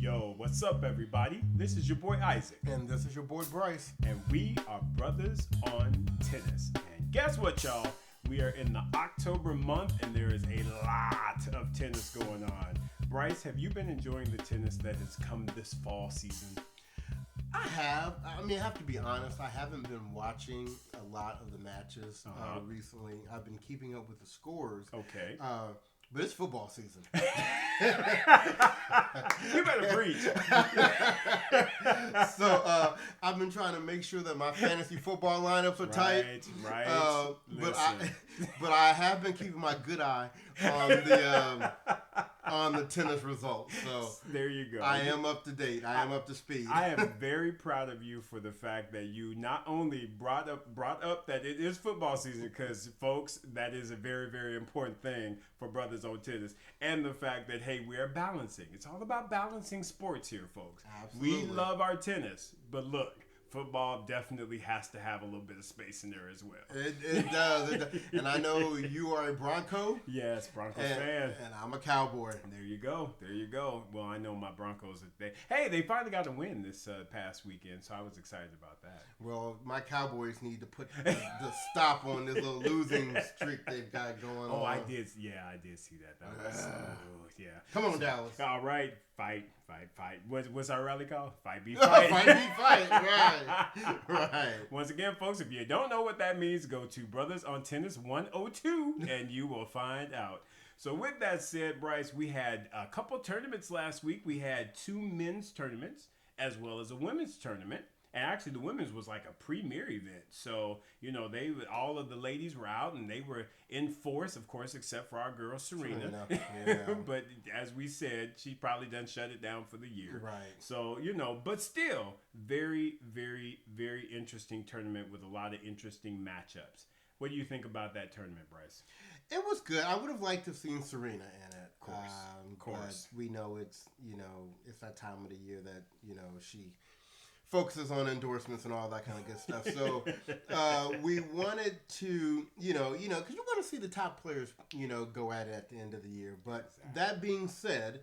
Yo, what's up, everybody? This is your boy Isaac. And this is your boy Bryce. And we are Brothers on Tennis. And guess what, y'all? We are in the October month, and there is a lot of tennis going on. Bryce, have you been enjoying the tennis that has come this fall season? I have. I have to be honest. I haven't been watching a lot of the matches recently. I've been keeping up with the scores. Okay. But it's football season. You better preach. So I've been trying to make sure that my fantasy football lineups are tight. Right. But I have been keeping my good eye on the tennis results. So there you go. I am up to date. I am up to speed. I am very proud of you for the fact that you not only brought up that it is football season, because folks, that is a very, very important thing for Brothers on Tennis, and the fact that, hey, we are balancing. It's all about balancing sports here, folks. Absolutely. We love our tennis, but look, football definitely has to have a little bit of space in there as well. It does. And I know you are a Bronco. Yes, Broncos fan. And I'm a Cowboy. There you go. Well, I know my Broncos. They finally got a win this past weekend, so I was excited about that. Well, my Cowboys need to put the stop on this little losing streak they've got going on. Oh, I did. Yeah, I did see that. That was, yeah. Come on, Dallas. All right. Fight. What's our rally called? Fight, be fight. fight. Fight, be fight. Right. Once again, folks, if you don't know what that means, go to Brothers on Tennis 102 and you will find out. So with that said, Bryce, we had a couple tournaments last week. We had 2 men's tournaments as well as a women's tournament. And actually, the women's was like a premier event. So, all of the ladies were out and they were in force, of course, except for our girl, Serena. Yeah. But as we said, she probably done shut it down for the year. Right. So, but still, very, very, very interesting tournament with a lot of interesting matchups. What do you think about that tournament, Bryce? It was good. I would have liked to have seen Serena in it. Of course. But we know it's that time of the year that, she focuses on endorsements and all that kind of good stuff. So we wanted to, because you want to see the top players, go at it at the end of the year. But That being said,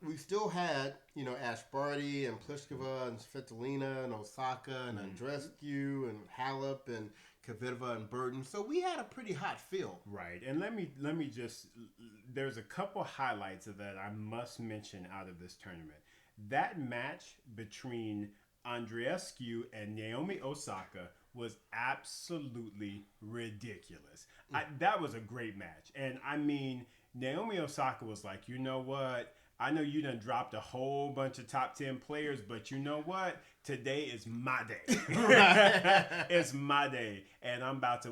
we still had, Ash Barty and Pliskova and Svitolina and Osaka and Andreescu and Halep and Kvitova and Burton. So we had a pretty hot field. Right. And let me just, there's a couple highlights of that I must mention out of this tournament. That match between Andreescu and Naomi Osaka was absolutely ridiculous. That was a great match. And Naomi Osaka was like, you know what? I know you done dropped a whole bunch of top 10 players, but you know what? Today is my day. It's my day. And I'm about to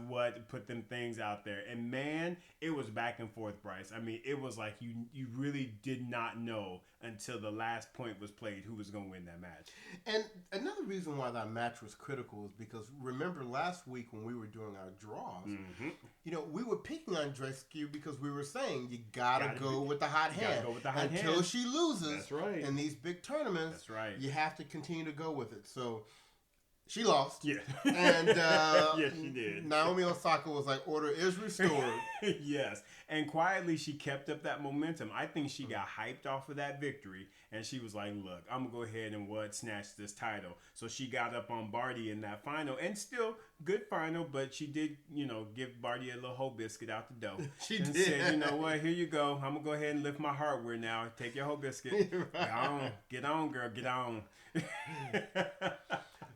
put them things out there. And man, it was back and forth, Bryce. It was like you really did not know until the last point was played who was going to win that match. And another reason why that match was critical is because remember last week when we were doing our draws, we were picking Andreescu because we were saying you gotta go with the hot hand until she loses. That's right. In these big tournaments. That's right. You have to continue to go with it. So she lost. Yeah. And yes, she did. Naomi Osaka was like, order is restored. Yes. And quietly she kept up that momentum. I think she got hyped off of that victory. And she was like, look, I'm going to go ahead and snatch this title. So she got up on Barty in that final. And still, good final. But she did, give Barty a little whole biscuit out the dough. She and did. said, you know what, here you go. I'm going to go ahead and lift my hardware now. Take your whole biscuit. Right. Get on, girl. Get on.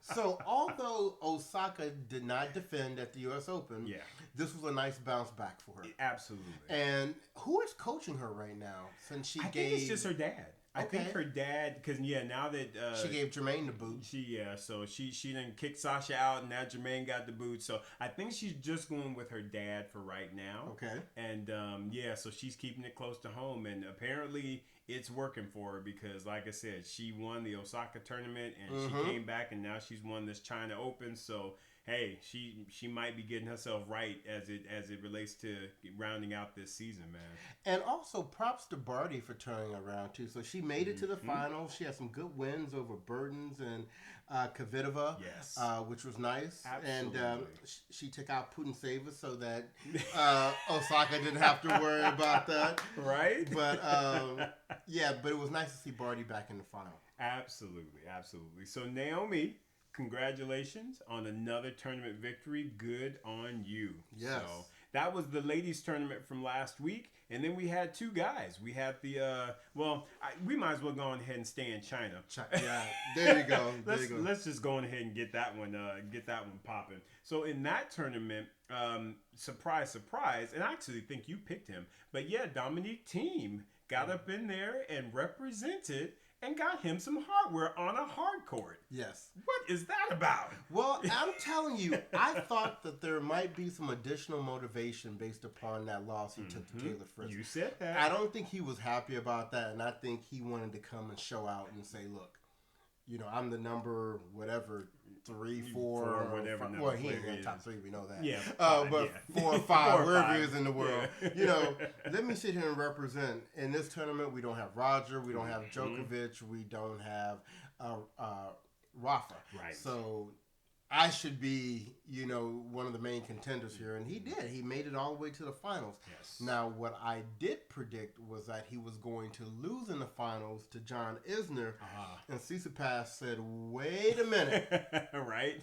So, although Osaka did not defend at the U.S. Open, this was a nice bounce back for her. Absolutely. And who is coaching her right now? Since I think it's just her dad. I Okay. think her dad, because now that she gave Jermaine the boot, so she done kicked Sasha out, and now Jermaine got the boot. So I think she's just going with her dad for right now. Okay. And so she's keeping it close to home, and apparently it's working for her because, like I said, she won the Osaka tournament, and she came back, and now she's won this China Open. So hey, she might be getting herself right as it relates to rounding out this season, man. And also props to Barty for turning around too. So she made it to the finals. She had some good wins over Burdens and Kvitova, Yes. Which was nice. Absolutely. And she took out Putin so that Osaka didn't have to worry about that. Right? But yeah, but it was nice to see Barty back in the final. Absolutely, absolutely. So Naomi, congratulations on another tournament victory. Good on you. Yes. So that was the ladies tournament from last week. And then we had two guys. We had the, we might as well go on ahead and stay in China. Yeah, there you go. Let's just go on ahead and get that one popping. So in that tournament, surprise, surprise, and I actually think you picked him. But yeah, Dominique Thiem got up in there and represented and got him some hardware on a hard court. Yes. What is that about? Well, I'm telling you, I thought that there might be some additional motivation based upon that loss he took to Taylor Fritz. You said that. I don't think he was happy about that, and I think he wanted to come and show out and say, look, I'm the number whatever 3, 4, whatever. Well, he ain't in the top 3. We know that. Yeah, but 4 or 5, wherever he is in the world. Yeah. Let me sit here and represent. In this tournament, we don't have Roger, we don't have Djokovic, we don't have Rafa. Right. So I should be, one of the main contenders here, and he did. He made it all the way to the finals. Yes. Now, what I did predict was that he was going to lose in the finals to John Isner, and Tsitsipas said, "Wait a minute." Right?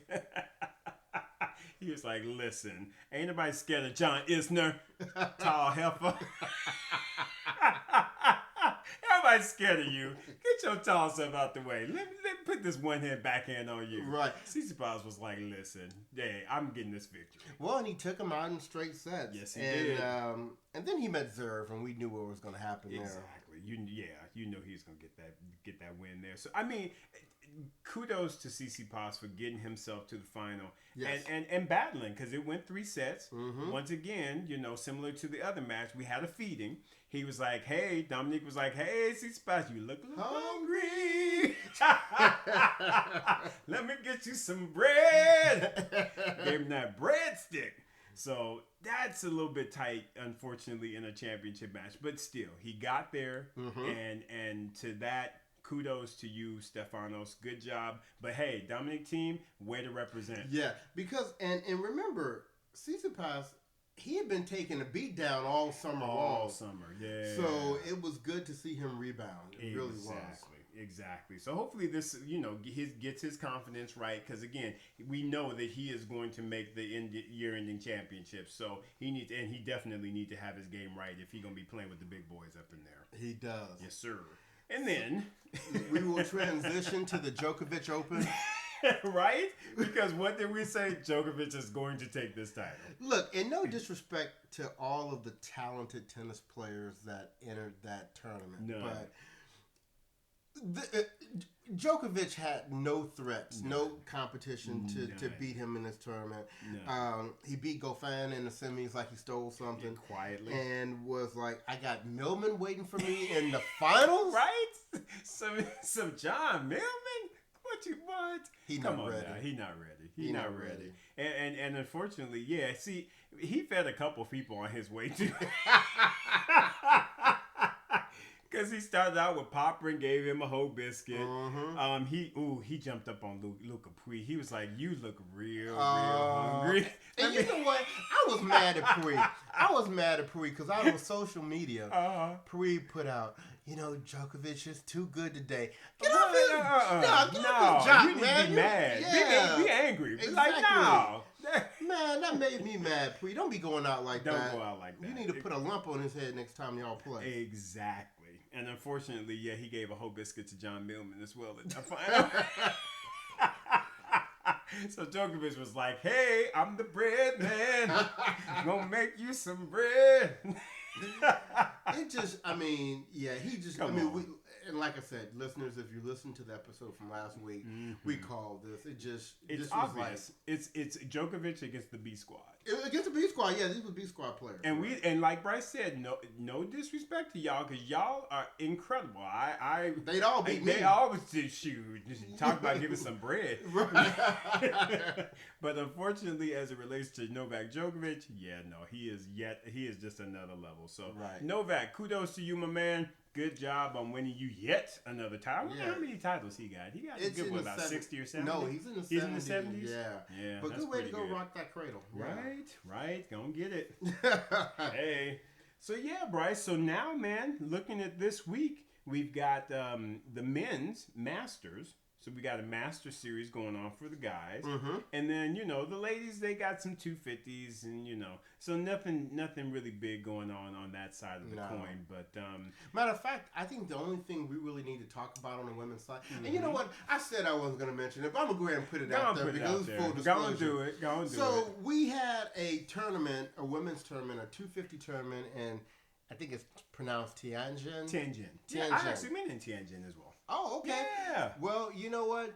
He was like, "Listen, ain't nobody scared of John Isner, tall heifer." Everybody's scared of you. Get your tall stuff out the way. Let me put this one-hand backhand on you. Right. Tsitsipas was like, listen, hey, I'm getting this victory. Well, and he took him out in straight sets. Yes, he did. And then he met Zverev, and we knew what was going to happen there. Exactly. You know he's going to get that win there. So, I mean, kudos to Tsitsipas for getting himself to the final. Yes. And battling, because it went 3 sets. Mm-hmm. Once again, similar to the other match, we had a feeding. He was like, hey, Dominique was like, hey, Tsitsipas, you look a little hungry. Let me get you some bread. Gave him that breadstick. So that's a little bit tight, unfortunately, in a championship match. But still, he got there. Mm-hmm. And to that, kudos to you, Stefanos. Good job. But hey, Dominic Thiem, way to represent. Yeah, because, and remember, Tsitsipas, he had been taking a beat down all summer long. All summer, yeah. So it was good to see him rebound. It really was. Exactly. So hopefully this, gets his confidence right. Because again, we know that he is going to make the year-ending championship. So he definitely needs to have his game right if he's going to be playing with the big boys up in there. He does. Yes, sir. And then we will transition to the Djokovic Open. Right? Because what did we say? Djokovic is going to take this title. Look, and no disrespect to all of the talented tennis players that entered that tournament. No. But Djokovic had no threats, no competition to beat him in this tournament. No. He beat Goffin in the semis like he stole something. Yeah, quietly. And was like, I got Millman waiting for me in the finals? Right? Some John Millman? What? He Come not on ready. Now. He not ready. He not ready. And unfortunately, yeah, see, he fed a couple people on his way too. Because he started out with Popper and gave him a whole biscuit. Mm-hmm. He jumped up on Luca Pui. He was like, you look real hungry. And you know what? I was mad at Pui. Because out on social media, Pui put out, Djokovic is too good today. Get off his jock, you man. Need to be mad. Yeah. Be angry. Exactly. Like, no. Man, that made me mad, Pui. Don't be going out like that. Don't go out like that. You need to put a lump on his head next time y'all play. Exactly. And unfortunately, yeah, he gave a whole biscuit to John Millman as well in the final. So Djokovic was like, hey, I'm the bread man. Gonna make you some bread. He just, and like I said, listeners, if you listen to the episode from last week, we called this. It's obvious. Like, it's Djokovic against the B squad. Against the B squad, yeah, these were B squad players. And and like Bryce said, no disrespect to y'all, because y'all are incredible. They'd all beat me. They always did shoot. Talk about giving some bread. Right. But unfortunately, as it relates to Novak Djokovic, yeah, no, he is just another level. So Novak, kudos to you, my man. Good job on winning you yet another title. I wonder how many titles he got. He got a good one, about 60 or 70. No, he's in the 70s. He's in the 70s? Yeah. But good way to go rock that cradle. Right. Gonna get it. Hey. So, yeah, Bryce. So now, man, looking at this week, we've got the men's Masters. So we got a Master Series going on for the guys. Mm-hmm. And then, the ladies, they got some 250s and, so nothing really big going on that side of the coin. But matter of fact, I think the only thing we really need to talk about on the women's side, and you know what? I said I wasn't going to mention it, but I'm going to go ahead and put it out there because it's full disclosure. Go and do it. So we had a tournament, a women's tournament, a 250 tournament, and I think it's pronounced Tianjin. Yeah, I actually been in Tianjin as well. Oh, okay. Yeah. Well, you know what?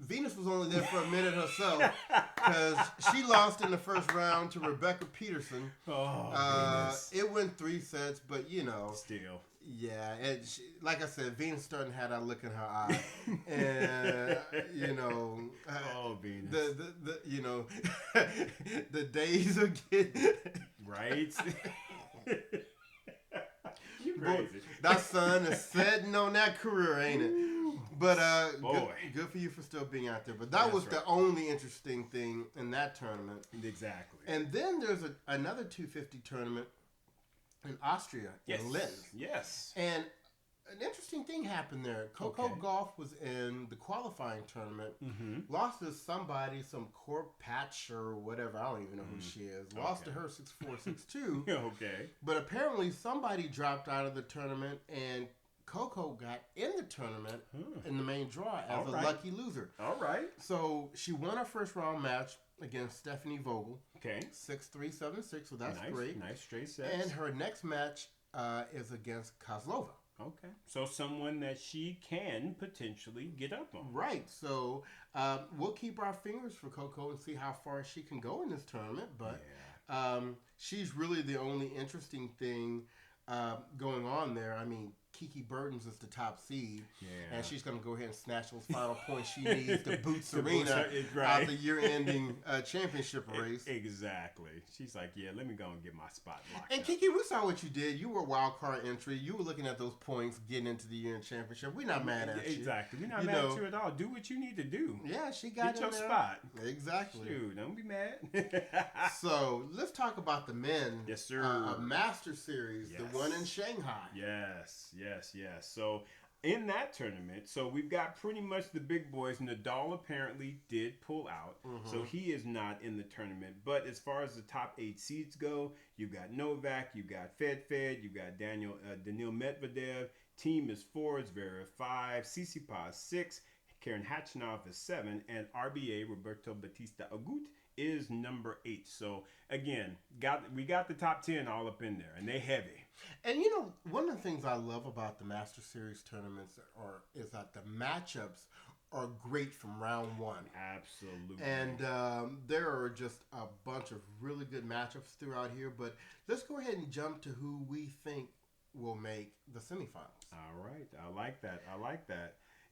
Venus was only there for a minute herself because she lost in the first round to Rebecca Peterson. Venus. It went 3 sets, but Still. Yeah, and like I said, Venus starting to have that look in her eye, and Venus. The days are getting right. You crazy. That sun is setting on that career, ain't it? But good for you for still being out there. But that was the only interesting thing in that tournament. Exactly. And then there's another 250 tournament in Austria, in Linz. Yes. And an interesting thing happened there. Coco Gauff was in the qualifying tournament, lost to somebody, some Corp Patch or whatever. I don't even know who she is. Lost to her 6-4, 6-2. Okay. But apparently somebody dropped out of the tournament and Coco got in the tournament in the main draw as a lucky loser. All right. So she won her first round match against Stephanie Vogel. Okay. 6-3, 7-6, so that's great. Nice straight sets. And her next match is against Kozlova. Okay. So someone that she can potentially get up on. Right. So we'll keep our fingers for Coco and see how far she can go in this tournament. But she's really the only interesting thing going on there. I mean, Kiki Burton's is the top seed, and she's going to go ahead and snatch those final points she needs to boot Serena out the year-ending championship race. Exactly. She's like, let me go and get my spot locked And up. Kiki, we saw what you did. You were a wild card entry. You were looking at those points getting into the year-end championship. We're not mad at you. Exactly. We're not mad at you at all. Do what you need to do. Yeah, she got Get your spot. Exactly. Shoot, don't be mad. So let's talk about the men. Yes, sir. A Master Series, the one in Shanghai. Yes. So in that tournament, so we've got pretty much the big boys. Nadal apparently did pull out, so he is not in the tournament. But as far as the top 8 seeds go, you got Novak, you got Fed, you got Daniil Medvedev. Team is 4, Zverev 5, Tsitsipas 6, Karen Khachanov is 7, and RBA Roberto Bautista Agut is number 8. So again, we got the top 10 all up in there, and they heavy. And one of the things I love about the Master Series tournaments is that the matchups are great from round 1. Absolutely. And there are just a bunch of really good matchups throughout here. But let's go ahead and jump to who we think will make the semifinals. All right. I like that.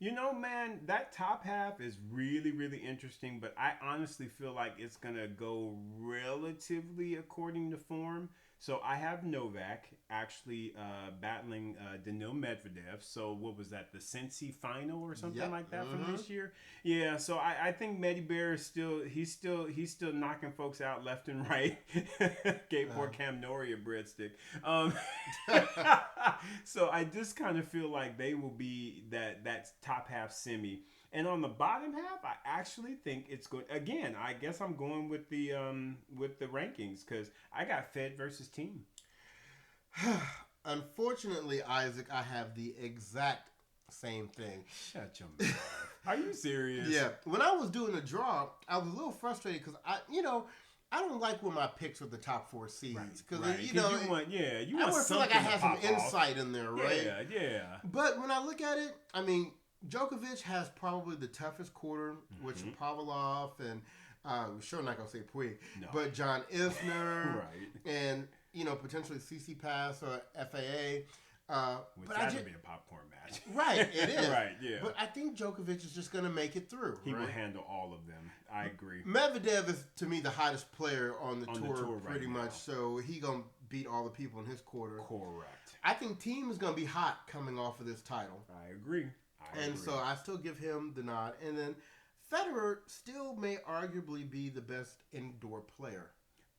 Man, that top half is really, really interesting, but I honestly feel like it's going to go relatively according to form. So I have Novak actually battling Daniil Medvedev. So what was that, the Cincy final or something like that from this year? Yeah, so I think Medi Bear is still knocking folks out left and right. Gave poor Cam Norrie a breadstick. So I just kind of feel like they will be that top half semi. And on the bottom half, I actually think it's going. Again, I guess I'm going with the rankings because I got Fed versus Team. Unfortunately, Isaac, I have the exact same thing. Shut your mouth. Are you serious? Yeah. When I was doing the draw, I was a little frustrated because I don't like when my picks are the top 4 seeds because you want I feel like I had some insight in there, right? Yeah. But when I look at it, I mean, Djokovic has probably the toughest quarter, which is Pavlov and Sure not going to say Puig. No. But John Isner. Right. And, potentially CC Pass or FAA. Which but that would be a popcorn match. Right, it is. Right, yeah. But I think Djokovic is just going to make it through. He will handle all of them. I agree. Medvedev is, to me, the hottest player on the tour pretty right much. So he going to beat all the people in his quarter. Correct. I think Thiem is going to be hot coming off of this title. I agree. So I still give him the nod. And then Federer still may arguably be the best indoor player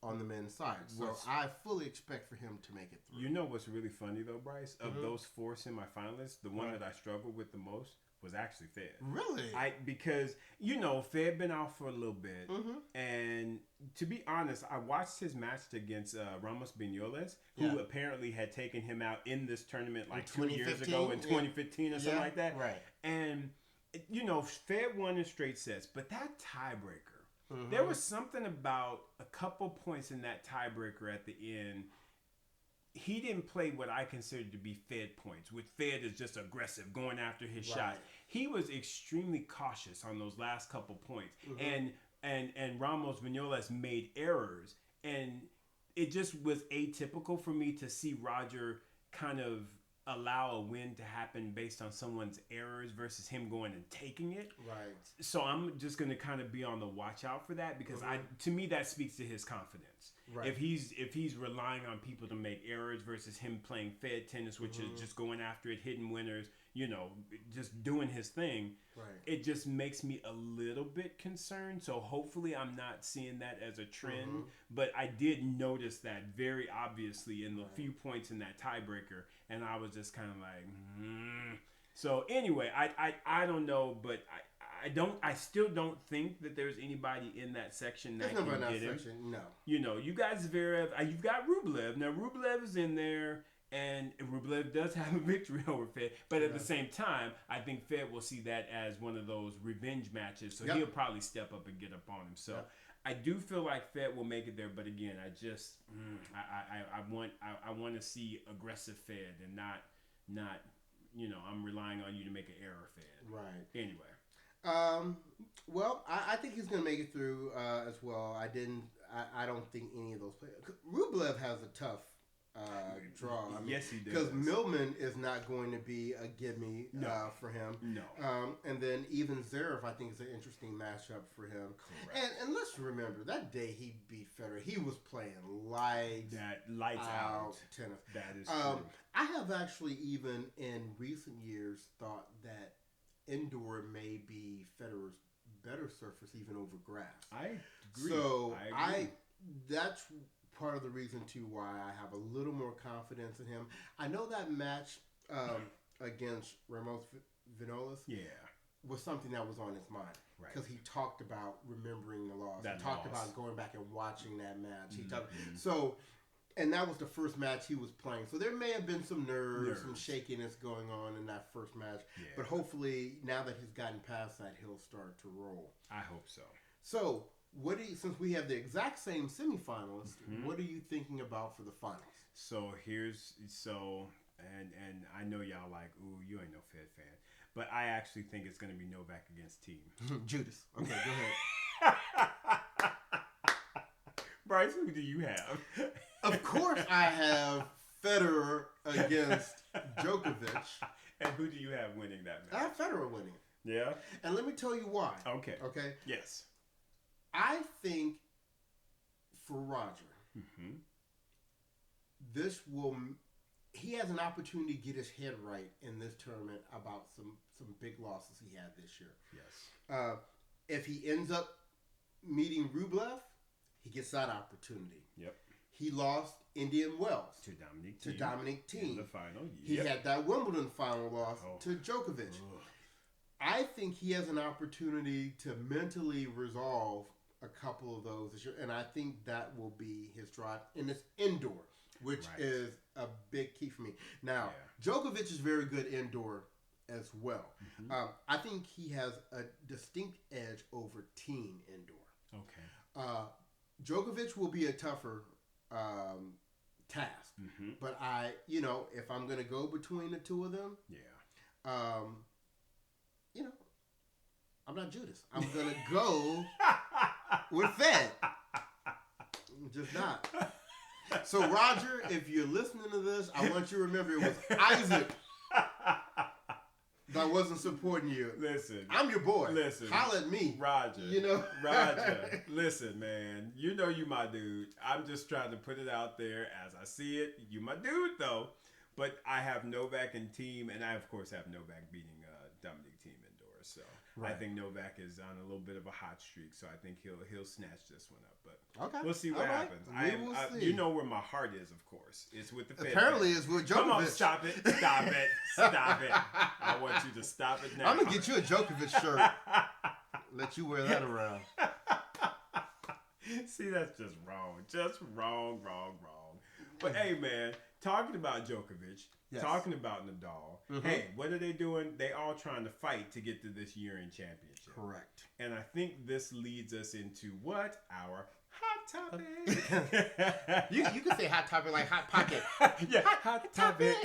on the men's side. So I fully expect for him to make it through. You know what's really funny, though, Bryce? Of those 4 semifinalists, the one that I struggled with the most was actually Fed. Really? Because, Fed been out for a little bit. And to be honest, I watched his match against Ramos Vignoles, who apparently had taken him out in this tournament like 2 years ago in 2015 or something like that. Right. And, Fed won in straight sets. But that tiebreaker, there was something about a couple points in that tiebreaker at the end. He didn't play what I consider to be Fed points, which Fed is just aggressive, going after his shots. He was extremely cautious on those last couple points. And Ramos Vignoles made errors. And it just was atypical for me to see Roger kind of allow a win to happen based on someone's errors versus him going and taking it. Right. So I'm just going to kind of be on the watch out for that because to me that speaks to his confidence. Right. If he's relying on people to make errors versus him playing Fed tennis, which is just going after it, hitting winners, just doing his thing. Right. It just makes me a little bit concerned. So hopefully I'm not seeing that as a trend. But I did notice that very obviously in the few points in that tiebreaker, and I was just kind of like, So anyway, I don't know, but I still don't think that there's anybody in that section that can get him. No. You guys Zverev, you've got Rublev. Now Rublev is in there. And Rublev does have a victory over Fed. But at the same time, I think Fed will see that as one of those revenge matches. So he'll probably step up and get up on him. So I do feel like Fed will make it there. But again, I just I want to see aggressive Fed and not I'm relying on you to make an error Fed. Right. Anyway. Well, I think he's going to make it through as well. I don't think any of those players. Rublev has a tough draw. Yes, he does. Because Millman is not going to be a gimme for him. No. And then even Zverev, I think, is an interesting matchup for him. Correct. And let's remember, that day he beat Federer, he was playing lights out tennis. That is true. I have actually, even in recent years, thought that indoor may be Federer's better surface even over grass. I agree. So I agree. That's part of the reason too why I have a little more confidence in him. I know that match against Ramos Vignoles was something that was on his mind because he talked about remembering the loss. He talked about going back and watching that match. He talked and that was the first match he was playing. So there may have been some nerves, some shakiness going on in that first match. Yeah. But hopefully now that he's gotten past that, he'll start to roll. I hope so. So since we have the exact same semifinalists, what are you thinking about for the finals? So and I know y'all like, ooh, you ain't no Fed fan, but I actually think it's going to be Novak against Thiem. Judas. Okay, go ahead. Bryce, who do you have? Of course, I have Federer against Djokovic. And who do you have winning that match? I have Federer winning. Yeah. And let me tell you why. Okay. Okay. Yes. I think for Roger, he has an opportunity to get his head right in this tournament about some big losses he had this year. Yes. If he ends up meeting Rublev, he gets that opportunity. Yep. He lost Indian Wells to Dominic Thiem in the final. He had that Wimbledon final loss to Djokovic. I think he has an opportunity to mentally resolve a couple of those this year, and I think that will be his drive. And it's indoor, which is a big key for me. Now, Djokovic is very good indoor as well. I think he has a distinct edge over Thiem indoor. Okay. Djokovic will be a tougher task, but if I'm going to go between the two of them, I'm not Judas. I'm going to go We're fed. Just not. So, Roger, if you're listening to this, I want you to remember it was Isaac that wasn't supporting you. Listen. I'm your boy. Listen. Holla at me. Roger. You know? Roger. Listen, man. You know you my dude. I'm just trying to put it out there as I see it. You my dude, though. But I have Novak and Team, and I, of course, have Novak beating Dominic Team indoors. So right. I think Novak is on a little bit of a hot streak. So I think he'll snatch this one up. But okay. We'll see what happens. See. You know where my heart is, of course. It's with the Fed. Apparently, it's with Djokovic. Come on, stop it. Stop it. Stop it. I want you to stop it now. I'm going to get you a Djokovic shirt. Let you wear that around. See, that's just wrong. Just wrong. But hey, man, talking about Djokovic, talking about Nadal, hey, what are they doing? They all trying to fight to get to this year-end championship. Correct. And I think this leads us into what? Our hot topic. you can say hot topic like hot pocket. Yeah, hot topic.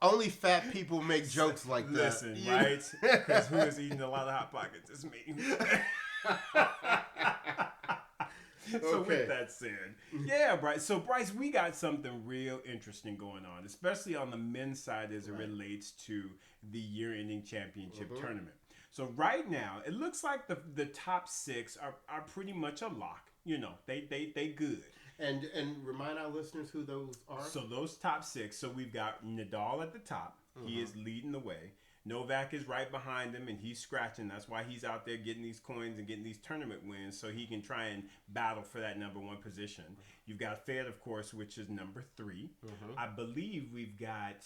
Only fat people make jokes like that. Listen, right? Because who is eating a lot of Hot Pockets? It's me. So with that said, yeah, Bryce. So Bryce, we got something real interesting going on, especially on the men's side as it relates to the year-ending championship tournament. So right now, it looks like the top six are pretty much a lock. You know, they good. And remind our listeners who those are. So those top six. So we've got Nadal at the top. He is leading the way. Novak is right behind him, and he's scratching. That's why he's out there getting these coins and getting these tournament wins so he can try and battle for that number one position. You've got Fed, of course, which is number 3. I believe we've got,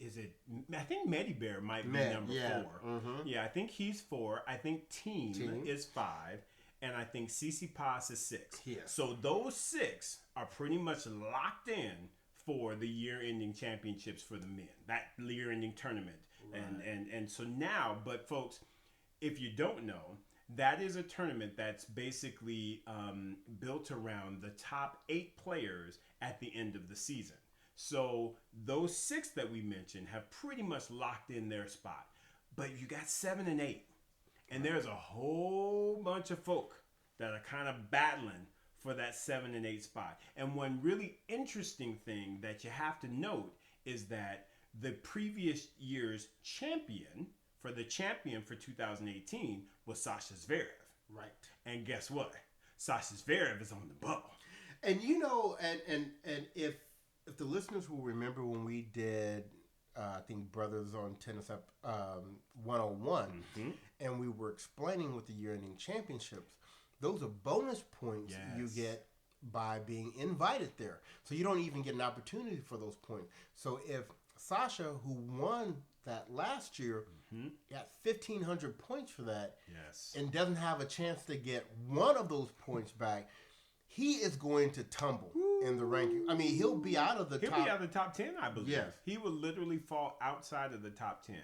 I think Medibert might be number 4. Yeah, I think he's 4. I think Team is 5. And I think Tsitsipas is 6. Yeah. So those 6 are pretty much locked in for the year-ending championships for the men. That year-ending tournament. Right. And so now, but folks, if you don't know, that is a tournament that's basically built around the top 8 players at the end of the season. So those 6 that we mentioned have pretty much locked in their spot. But you got 7 and 8. And there's a whole bunch of folk that are kind of battling for that 7 and 8 spot. And one really interesting thing that you have to note is that the previous year's champion for 2018 was Sasha Zverev. Right. And guess what? Sasha Zverev is on the bubble. And you know, and if the listeners will remember when we did I think Brothers on Tennis Up 101, and we were explaining with the year-ending championships, those are bonus points you get by being invited there. So you don't even get an opportunity for those points. So if Sasha, who won that last year, got 1,500 points for that, and doesn't have a chance to get one of those points back, he is going to tumble in the ranking. I mean, he'll be out of the top. He'll be out of the top 10, I believe. Yes. He will literally fall outside of the top 10.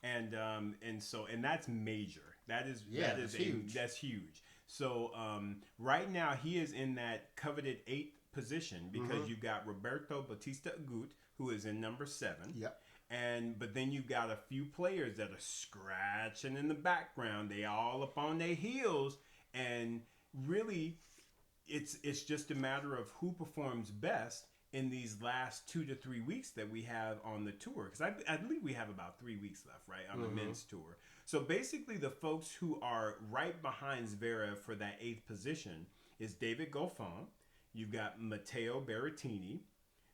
And that's major. That's huge. That's huge. So right now he is in that coveted 8th position because you've got Roberto Bautista Agut, who is in number 7. Yep. But then you've got a few players that are scratching in the background. They all up on their heels, and really it's just a matter of who performs best in these last 2 to 3 weeks that we have on the tour. Because I believe we have about 3 weeks left, right, on the men's tour. So basically the folks who are right behind Zverev for that 8th position is David Goffin. You've got Matteo Berrettini.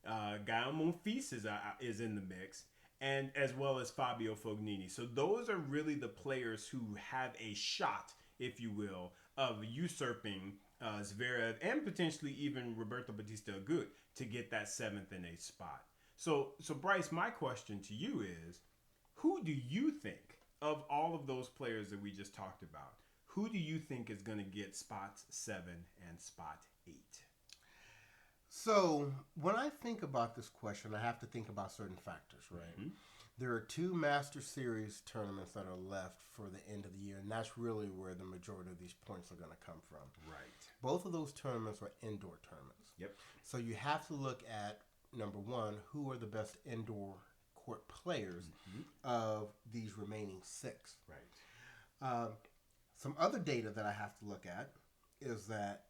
Gael Monfils is in the mix. And as well as Fabio Fognini. So those are really the players who have a shot, if you will, of usurping Zverev and potentially even Roberto Bautista Agut to get that 7th and 8th spot. So Bryce, my question to you is, who do you think of all of those players that we just talked about, who do you think is going to get spots 7 and spot 8? So when I think about this question, I have to think about certain factors, right? There are 2 Master Series tournaments that are left for the end of the year, and that's really where the majority of these points are going to come from. Right. Both of those tournaments are indoor tournaments. Yep. So you have to look at, number 1, who are the best indoor court players of these remaining 6. Right. Some other data that I have to look at is that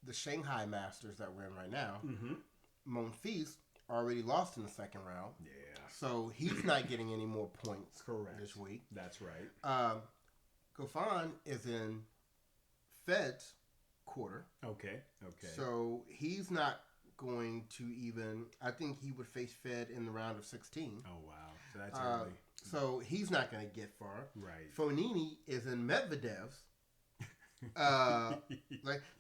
the Shanghai Masters that we're in right now, Monfils already lost in the second round. Yeah. So he's not getting any more points this week. That's right. Goffin is in Fed's quarter. Okay. So he's not going to even... I think he would face Fed in the round of 16. Oh, wow. So that's early. So he's not going to get far. Right. Fognini is in Medvedev's.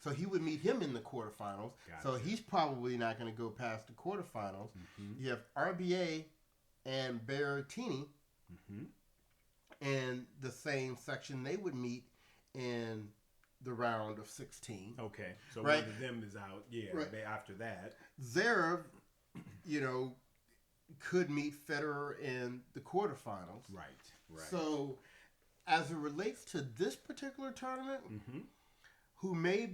So he would meet him in the quarterfinals. Gotcha. So he's probably not going to go past the quarterfinals. You have RBA and Berrettini in the same section. They would meet in the round of 16. Okay, so one of them is out. Yeah, after that, Zverev, could meet Federer in the quarterfinals. Right. So, as it relates to this particular tournament, you may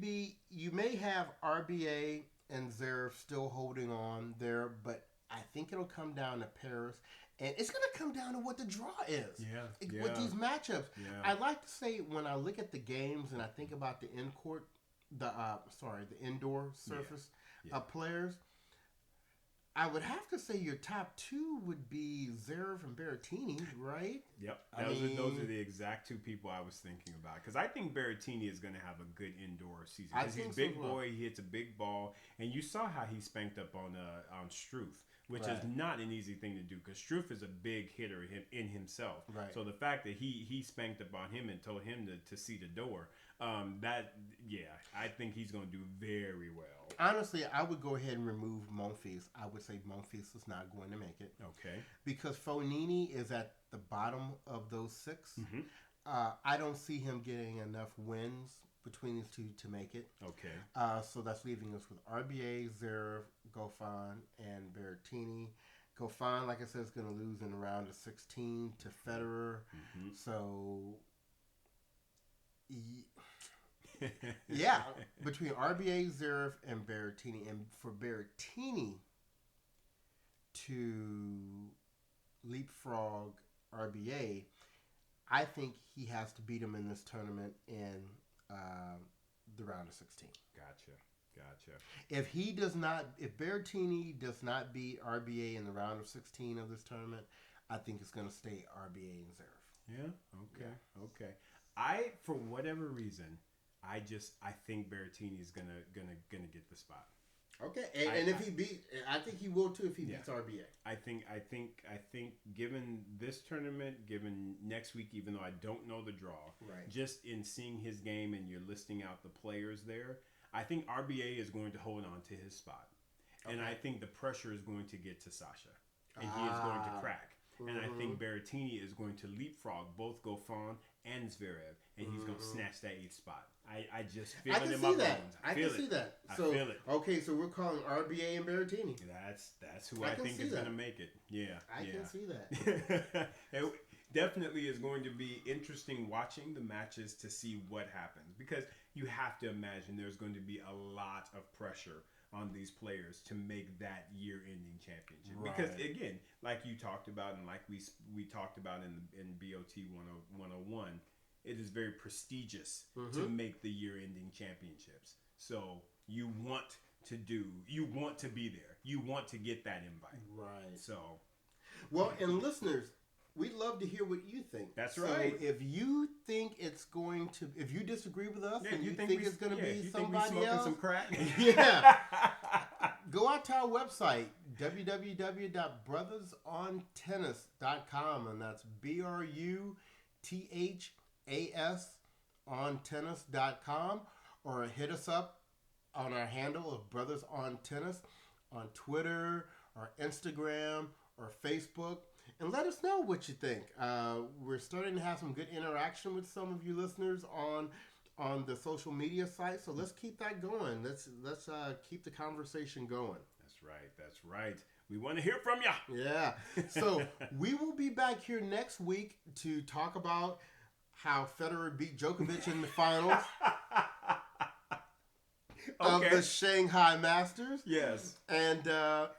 have RBA and Zverev still holding on there, but I think it'll come down to Paris. And it's going to come down to what the draw is. With these matchups. Yeah. I like to say when I look at the games and I think about the the indoor surface players, I would have to say your top two would be Zverev and Berrettini, right? Yep. Those are the exact two people I was thinking about. Because I think Berrettini is going to have a good indoor season. Because he's a big boy, he hits a big ball. And you saw how he spanked up on Struff. Which is not an easy thing to do because Struff is a big hitter in himself. Right. So the fact that he spanked up on him and told him to see the door, I think he's going to do very well. Honestly, I would go ahead and remove Monfils. I would say Monfils is not going to make it. Okay. Because Fognini is at the bottom of those 6. I don't see him getting enough wins between these two to make it. Okay. So that's leaving us with RBA, Zverev, Goffin, and Berrettini. Goffin, like I said, is going to lose in the round of 16 to Federer. So, between RBA, Zverev, and Berrettini. And for Berrettini to leapfrog RBA, I think he has to beat him in this tournament in the round of 16. Gotcha. If Berrettini does not beat RBA in the round of 16 of this tournament, I think it's going to stay RBA and Zverev. Yeah. Okay. I, for whatever reason, I think Berrettini is gonna get the spot. Okay, and if he I think he will too if he beats RBA. I think given this tournament, given next week, even though I don't know the draw, just in seeing his game and you're listing out the players there, I think RBA is going to hold on to his spot, and I think the pressure is going to get to Sasha, and he is going to crack. And I think Berrettini is going to leapfrog both Goffin and Zverev, and he's going to snatch that 8th spot. I just feel it in my bones. I can see that. I feel it. Okay, so we're calling RBA and Berrettini. That's who I think is going to make it. Yeah. I can see that. It definitely is going to be interesting watching the matches to see what happens, because you have to imagine there's going to be a lot of pressure on these players to make that year-ending championship. Right. Because again, like you talked about, and like we talked about in BOT 101, it is very prestigious to make the year-ending championships. So you want to be there. You want to get that invite. Right. So, well, and listeners, we'd love to hear what you think. That's right. So if you think it's going to, if you disagree with us, and you think it's going to be somebody else, some crack, go out to our website, www.bruthasontennis.com, and that's BRUTHAS on tennis.com, or hit us up on our handle of Brothers on Tennis on Twitter or Instagram or Facebook. And let us know what you think. We're starting to have some good interaction with some of you listeners on the social media site. So let's keep that going. Let's keep the conversation going. That's right. We want to hear from you. Yeah. So we will be back here next week to talk about how Federer beat Djokovic in the finals of the Shanghai Masters. Yes. And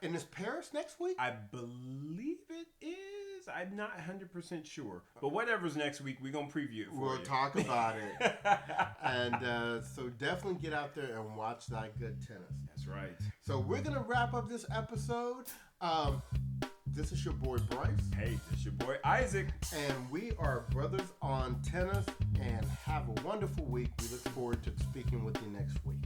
is Paris next week? I believe it is. I'm not 100% sure. But whatever's next week, we're going to preview it for you. We'll talk about it. And so definitely get out there and watch that good tennis. That's right. So we're going to wrap up this episode. This is your boy Bryce. Hey, this is your boy Isaac. And we are Brothers on Tennis. And have a wonderful week. We look forward to speaking with you next week.